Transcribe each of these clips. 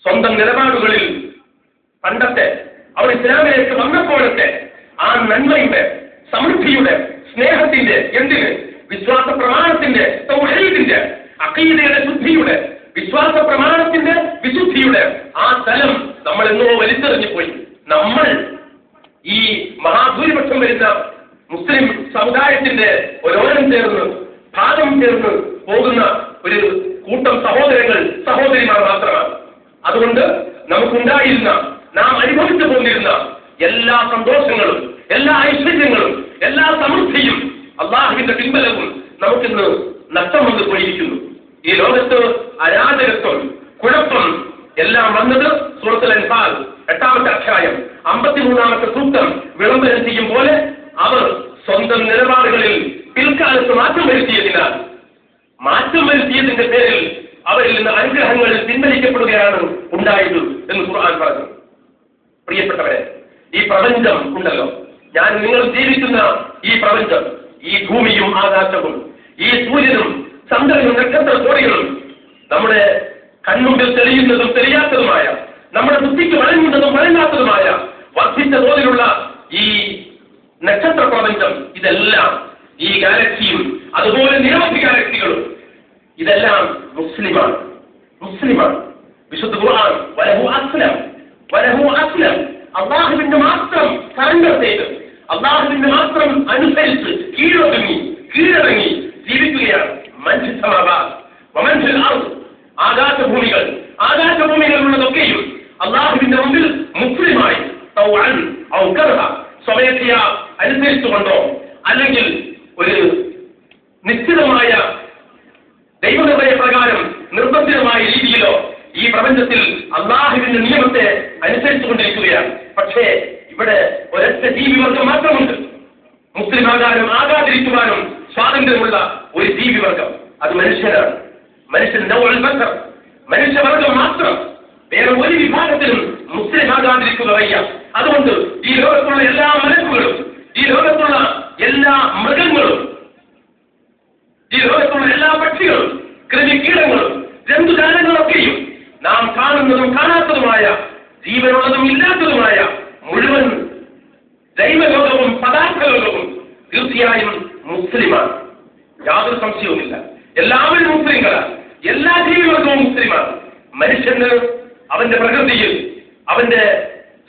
സ്വന്തം നിലപാടുകളിൽ പണ്ടത്തെ അവർ ഇസ്ലാമിലേക്ക് വന്നപ്പോഴത്തെ ആ നന്മയുടെ, സമൃദ്ധിയുടെ, സ്നേഹത്തിന്റെ, എന്തിന് വിശ്വാസ പ്രമാണത്തിന്റെ, തൗഹീദിന്റെ, അഖീദയുടെ ശുദ്ധിയുടെ, വിശ്വാസ പ്രമാണത്തിന്റെ വിശുദ്ധിയുടെ ആ തലം നമ്മൾ എന്നോ വലിച്ചെറിഞ്ഞു പോയി. നമ്മൾ ഈ മഹാഭൂരിപക്ഷം വരുന്ന മുസ്ലിം സമുദായത്തിന്റെ ഒരോരം ചേർന്ന്, ഭാഗം ചേർന്ന് പോകുന്ന ഒരു കൂട്ടം സഹോദരങ്ങൾ, സഹോദരിമാർ മാത്രമാണ്. അതുകൊണ്ട് നമുക്കുണ്ടായിരുന്ന, നാം അനുഭവിച്ചു പോന്നിരുന്ന എല്ലാ സന്തോഷങ്ങളും, എല്ലാ ഐശ്വര്യങ്ങളും, എല്ലാ സമൃദ്ധിയും, അള്ളാഹുവിന്റെ പിൻബലവും നമുക്കിന്ന് നഷ്ടം വന്നു പോയിരിക്കുന്നു. ഈ ലോകത്ത് അരാജകത്വം, കുഴപ്പം എല്ലാം വന്നത് സൂറത്തുൽ അൻഫാൽ 8-ാമത്തെ അധ്യായം 53-ാമത്തെ സൂക്തം വിളംബരം ചെയ്യും പോലെ അവർ സ്വന്തം നിലപാടുകളിൽ പിൽക്കാലത്ത് മാറ്റം വരുത്തിയതിന്റെ പേരിൽ അവരിൽ നിന്ന് അനുഗ്രഹങ്ങൾ പിൻവലിക്കപ്പെടുകയാണ് ഉണ്ടായത് എന്ന് ഖുർആൻ പറഞ്ഞു. പ്രിയപ്പെട്ടവരെ, ഈ പ്രപഞ്ചം ഉണ്ടല്ലോ, ഞാൻ നിങ്ങൾ ജീവിക്കുന്ന ഈ പ്രപഞ്ചം, ഈ ഭൂമിയും ആകാശവും, ഈ സൂര്യനും ചന്ദ്രനും നക്ഷത്ര കോടികളും, നമ്മുടെ കൺമുമ്പിൽ തെളിയുന്നതും തെളിയാത്തതുമായ, നമ്മുടെ ബുദ്ധിക്ക് വഴങ്ങുന്നതും വഴങ്ങാത്തതുമായ വർദ്ധിച്ച തോതിലുള്ള ഈ നക്ഷത്ര പ്രപഞ്ചം, ഇതെല്ലാം, ഈ ഗാലക്സിയും അതുപോലെ നിരവധി ഗാലക്സികളും, ഇതെല്ലാം മുസ്ലിമാണ്. വിശുദ്ധ ഖുർആൻ വലഹു അസ്ലം, അള്ളാഹുവിന്റെ മാത്രം സറണ്ടർ ചെയ്ത്, അള്ളാഹുവിന്റെ മാത്രം അനുസരിച്ച് കീഴടങ്ങി ജീവിക്കുകയാണ് ആകാശഭൂമികളുള്ളതൊക്കെയും അള്ളാഹുവിന്റെ മുമ്പിൽ മുസ്ലിമായി സ്വമേധയാ അനുസരിച്ചുകൊണ്ടോ അല്ലെങ്കിൽ ഒരു നിശ്ചിതമായ ദൈവനിർണയ പ്രകാരം നിർബന്ധിതമായ രീതിയിലോ ഈ പ്രപഞ്ചത്തിൽ അള്ളാഹുവിന്റെ നിയമത്തെ അനുസരിച്ചുകൊണ്ടിരിക്കുകയാണ്. പക്ഷേ ഇവിടെ ഒരൊറ്റ ജീവിവർഗം മാത്രമുണ്ട്. മുസ്ലിം ആകാനും ആകാതിരിക്കുവാനും സ്വാതന്ത്ര്യമുള്ള ഒരു ജീവിവർഗം, അത് മനുഷ്യരാണ്. മനുഷ്യവർഗം മാത്രം. വേറെ ഒരു വിഭാഗത്തിലും മുസ്ലിം ആകാതിരിക്കുക വയ്യ. അതുകൊണ്ട് ഈ ലോകത്തുള്ള എല്ലാ മലക്കുകളും, ഈ ലോകത്തുള്ള എല്ലാ മൃഗങ്ങളും, ഈ ലോകത്തുള്ള എല്ലാ പക്ഷികളും, കൃമികീടങ്ങളും, ജന്തുജാലങ്ങളൊക്കെയും, നാം കാണുന്നതും കാണാത്തതുമായ, ജീവനുള്ളതും ഇല്ലാത്തതുമായ മുഴുവൻ ജൈവലോകവും പദാർത്ഥലോകവും തീർച്ചയായും മുസ്ലിമാണ്. യാതൊരു സംശയവുമില്ല. എല്ലാവരും മുസ്ലിങ്ങളാണ്. എല്ലാ ജീവിവർഗവും മുസ്ലിമാണ്. മനുഷ്യന് അവന്റെ പ്രകൃതിയിൽ, അവന്റെ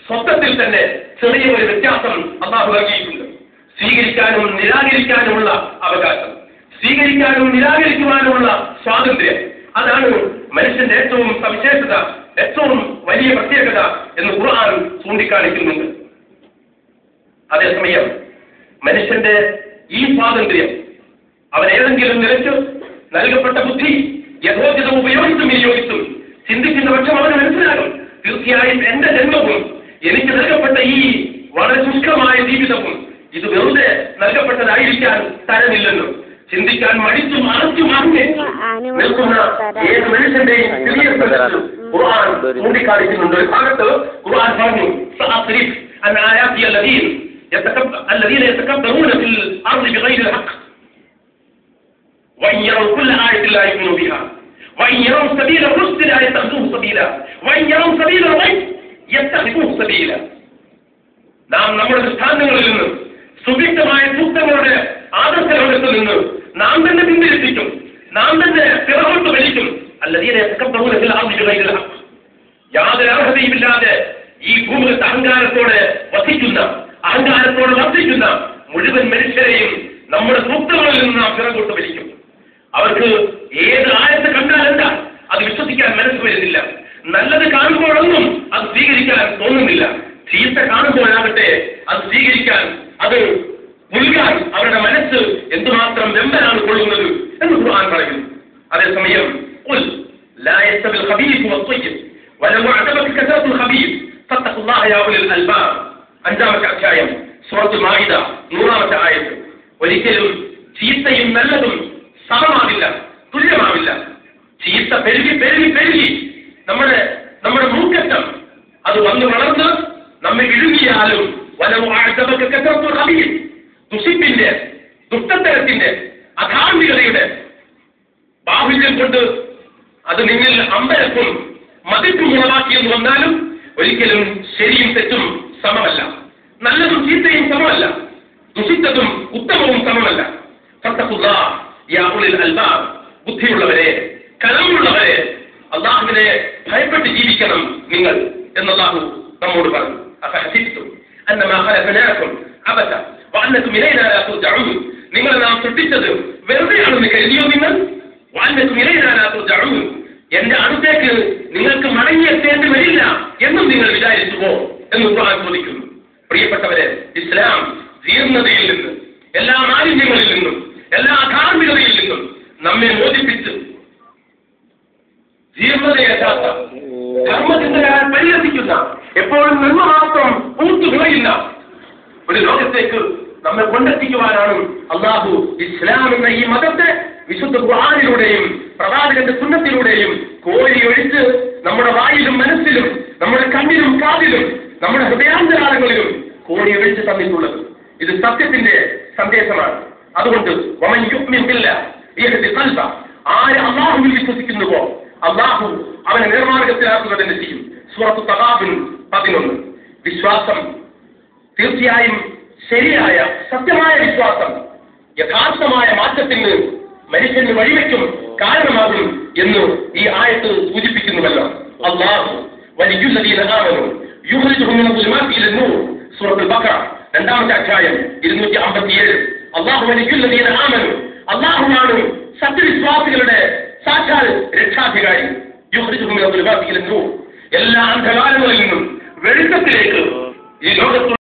സ്വത്വത്തിൽ തന്നെ ചെറിയ ഒരു വ്യത്യാസം അല്ലാഹു നൽകിയിട്ടുണ്ട്. സ്വീകരിക്കാനും നിരാകരിക്കാനുമുള്ള അവകാശം, സ്വീകരിക്കാനും നിരാകരിക്കുവാനുമുള്ള സ്വാതന്ത്ര്യം, അതാണ് മനുഷ്യന്റെ ഏറ്റവും സവിശേഷത, ഏറ്റവും വലിയ പ്രത്യേകത എന്ന് ഖുർആൻ ചൂണ്ടിക്കാണിക്കുന്നുണ്ട്. അതേസമയം മനുഷ്യന്റെ ഈ സ്വാതന്ത്ര്യം അവൻ ഏതെങ്കിലും നിലയ്ക്ക് നൽകപ്പെട്ട ബുദ്ധി യഥോചിതം ഉപയോഗിച്ചും വിനിയോഗിച്ചും ചിന്തിക്കുന്ന പക്ഷം അവന് മനസ്സിലാകും, തീർച്ചയായും എന്റെ ജന്മവും എനിക്ക് നൽകപ്പെട്ട ഈ വളരെ ശുഷ്കമായ ജീവിതവും ഇത് വെറുതെ നൽകപ്പെട്ടതായിരിക്കാൻ തരമില്ലെന്നും ചിന്തിക്കാൻ മടിച്ചും അറച്ചും നിൽക്കുന്ന ഏത് മനുഷ്യന്റെയും ചെറിയ ഖുർആൻ ചൂണ്ടിക്കാണിക്കുന്നുണ്ട്. ഒരു ഭാഗത്ത് ഖുർആൻ പറഞ്ഞു, الذين يتكبرون في الأرض بغير الحق وإن يروا كل آية لا يؤمنوا بها وإن يروا سبيل الرشد لا يتخذوه سبيلا وإن يروا سبيل الغي يتخذوه سبيلا. നാം നമ്മുടെ ദൃഷ്ടാന്തങ്ങളിൽ നിന്ന്, സുവിക്തമായ സൂക്തങ്ങളുടെ ആദർശലോകത്തിൽ നിന്ന് നാം തന്നെ പിന്തിരിപ്പിക്കും, നാം തന്നെ പിറകോട്ട് വലിക്കും. الذين يتكبرون في الأرض بغير الحق, യാതൊരു അർഹതയുമില്ലാതെ ഈ ഭൂമികത്ത് അഹങ്കാരത്തോടെ വർദ്ധിക്കുന്ന മുഴുവൻ മനുഷ്യരെയും നമ്മുടെ സൂക്തങ്ങളിൽ നിന്ന് നാം പിറകോട്ട് വലിക്കും. അവർക്ക് ഏത് ആയത്ത് കണ്ടാൽ എന്താ അത് വിശ്വസിക്കാൻ മനസ്സ് വരുന്നില്ല. നല്ലത് കാണുമ്പോഴൊന്നും അത് സ്വീകരിക്കാൻ തോന്നുന്നില്ല. ചീത്ത കാണുമ്പോഴാകട്ടെ അത് സ്വീകരിക്കാൻ, അത് മുൽകാൻ അവരുടെ മനസ്സ് എന്തുമാത്രം വെമ്പലാണ് കൊള്ളുന്നത് എന്ന് ഖുർആൻ പറയുന്നു. അതേസമയം അഞ്ചാമത്തെ അധ്യായം സൂറത്തുൽ മാഇദ 100-ാമത്തെ ആയത്ത്, ഒരിക്കലും ചീത്തയും നല്ലതും സമമാവില്ല, തുല്യമാവില്ല. ചീത്ത പെരുകി നമ്മുടെ മൂക്കറ്റം അത് വന്ന് വളർന്ന് നമ്മെ വിഴുങ്ങിയാലും ദുഷിപ്പിന്റെ, ദുഷ്ടത്തരത്തിന്റെ, അധാർമികതയുടെ ബാഹുല്യം കൊണ്ട് അത് നിങ്ങളിൽ അമ്പരപ്പും മതിപ്പും ഉളവാക്കിയെന്ന് വന്നാലും ഒരിക്കലും ശരിയും തെറ്റും സമമല്ല, നല്ലതും ചീത്തയും സമമല്ല, ദുഷിത്തതും ഉത്തമവും സമമല്ല. ഫത്തഖുല്ലാഹ് യാ ഉലിൽ അൽബാബ്, ബുദ്ധിയുള്ളവരെ, കലമുള്ളവരെ, അല്ലാഹുവിനെ ഭയപ്പെട്ട് ജീവിക്കണം നിങ്ങൾ എന്ന് അല്ലാഹു നമ്മോട് പറഞ്ഞു. അഫഹസിബ്തും അന്നമാ ഖലഖനാകും അബസ വഅന്നകും ഇലൈനാ ലാ തുർജഊൻ, നിങ്ങളെ നാം സൃഷ്ടിച്ചത് വെറുതെയാണെന്ന് കരുതിയോ നിങ്ങൾ? വഅന്നകും ഇലൈനാ ലാ തുർജഊൻ, എന്റെ അടുത്തേക്ക് നിങ്ങൾക്ക് മടങ്ങിയെത്തേണ്ടി വരില്ല എന്നും നിങ്ങൾ വിചാരിച്ചുവോ എന്ന് ഖുർആൻ ചോദിക്കുന്നു. പ്രിയപ്പെട്ടവരെ, ഇസ്ലാം ജീർണതയിൽ നിന്ന്, എല്ലാ മാലിന്യങ്ങളിൽ നിന്നും, എല്ലാ അധാർമികതയിൽ നിന്നും നമ്മെ മോചിപ്പിച്ച് ജീർണതയല്ലാത്ത ധർമ്മചിന്തകളാൽ പരിഹസിക്കുന്ന, എപ്പോഴും നന്മ മാത്രം പൂത്തുവിളയുന്ന ഒരു ലോകത്തേക്ക് നമ്മെ കൊണ്ടെത്തിക്കുവാനാണ് അല്ലാഹു ഇസ്ലാം എന്ന ഈ മതത്തെ വിശുദ്ധ ഖുർആനിലൂടെയും പ്രവാചകന്റെ സുന്നത്തിലൂടെയും കോരിയൊഴിച്ച് നമ്മുടെ വായിലും മനസ്സിലും നമ്മുടെ കണ്ണിലും കാതിലും നമ്മുടെ ഹൃദയാന്തരാളങ്ങളിലും കോരിയൊഴിച്ച് തന്നിട്ടുള്ളത്. ഇത് സത്യത്തിന്റെ സന്ദേശമാണ്. അതുകൊണ്ട് വമൻ യുഅ്മിൻ ബില്ലാഹ് യഹ്ദി ഖൽബ, ആര് അല്ലാഹുവിൽ വിശ്വസിക്കുന്നുവോ അല്ലാഹു അവനെ നിർമാർഗത്തിലാക്കുക തന്നെ ചെയ്യും. സൂറത്ത് തഗാബുൻ 11. വിശ്വാസം തീർച്ചയായും ശരിയായ സത്യമായ വിശ്വാസം യഥാർത്ഥമായ മാറ്റത്തിന് മനുഷ്യന് വഴിവെക്കും, കാരണമാകും എന്ന് ഈ ആയത്ത് സൂചിപ്പിക്കുന്നുവല്ലോ. അല്ലാഹു വലിയുല്ലദീന ആമനൂ യുഖ്രിജുഹും മിനൽ ദുൽമാത്തി ഇലൻ നൂർ, സൂറത്തുൽ ബഖറ 2-ാമത്തെ അധ്യായം 257. അല്ലാഹു വലിയുല്ലദീന ആമനൂ, അല്ലാഹുവാണ് സത്യവിശ്വാസികളുടെ സാക്ഷാൽ രക്ഷാധികാരി. യുഖ്രിജുഹും മിനൽ ദുൽമാത്തി ഇലൻ നൂർ, എല്ലാ അന്ധകാരങ്ങളിൽ നിന്നും വെളിച്ചത്തിലേക്ക് ഈ ലോകത്ത്